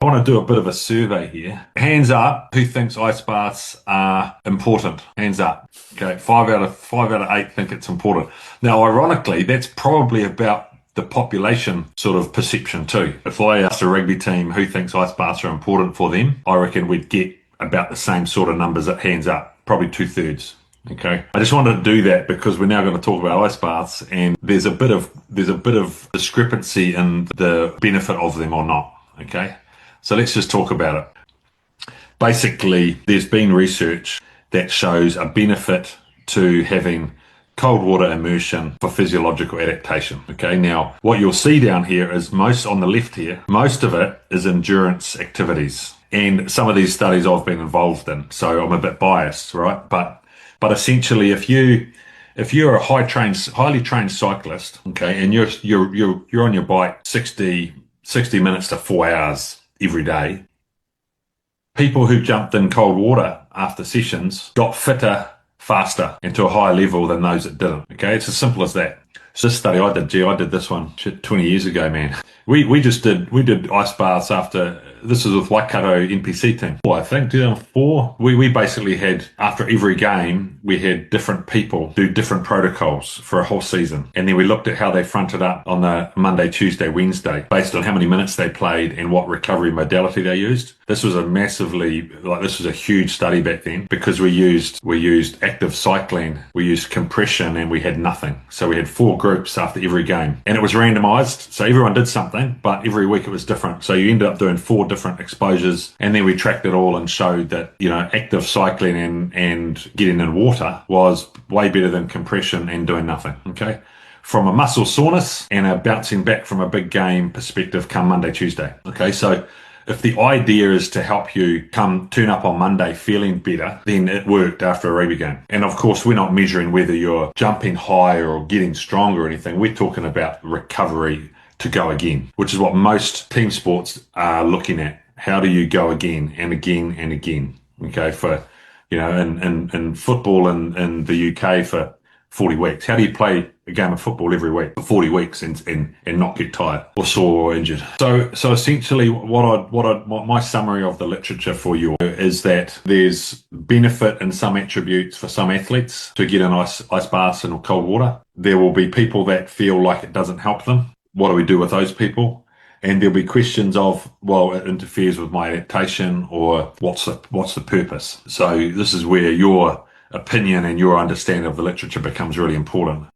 I want to do a bit of a survey here. Hands up, who thinks ice baths are important? Hands up. Okay, five out of eight think it's important. Now, ironically, that's probably about the population sort of perception too. If I asked a rugby team who thinks ice baths are important for them, I reckon we'd get about the same sort of numbers at hands up, probably two-thirds. Okay. I just wanted to do that because we're now going to talk about ice baths, and there's a bit of discrepancy in the benefit of them or not. Okay. So let's just talk about it. Basically, there's been research that shows a benefit to having cold water immersion for physiological adaptation. Okay, now what you'll see down here is most on the left here, most of it is endurance activities. And some of these studies I've been involved in, so I'm a bit biased, right? But essentially if you're a highly trained cyclist, okay, and you're on your bike 60 minutes to 4 hours every day, people who jumped in cold water after sessions got fitter faster and to a higher level than those that didn't. Okay, it's as simple as that. So this study I did this one 20 years ago, man. We did ice baths after. This was with Waikato NPC team. Well, I think 2004. We basically had, after every game, we had different people do different protocols for a whole season. And then we looked at how they fronted up on the Monday, Tuesday, Wednesday, based on how many minutes they played and what recovery modality they used. This was a huge study back then because we used active cycling, we used compression, and we had nothing. So we had 4 groups after every game. And it was randomized, so everyone did something, but every week it was different. So you ended up doing 4 different exposures, and then we tracked it all and showed that, active cycling and getting in water was way better than compression and doing nothing. Okay. From a muscle soreness and a bouncing back from a big game perspective come Monday, Tuesday. Okay. So if the idea is to help you turn up on Monday feeling better, then it worked after a rugby game. And of course, we're not measuring whether you're jumping higher or getting stronger or anything. We're talking about recovery to go again, which is what most team sports are looking at. How do you go again and again and again? Okay, for, in football in the UK for 40 weeks. How do you play a game of football every week for 40 weeks and not get tired or sore or injured? So essentially what my summary of the literature for you is that there's benefit in some attributes for some athletes to get in ice baths and cold water. There will be people that feel like it doesn't help them. What do we do with those people? And there'll be questions of, well, it interferes with my adaptation, or what's the purpose? So this is where your opinion and your understanding of the literature becomes really important.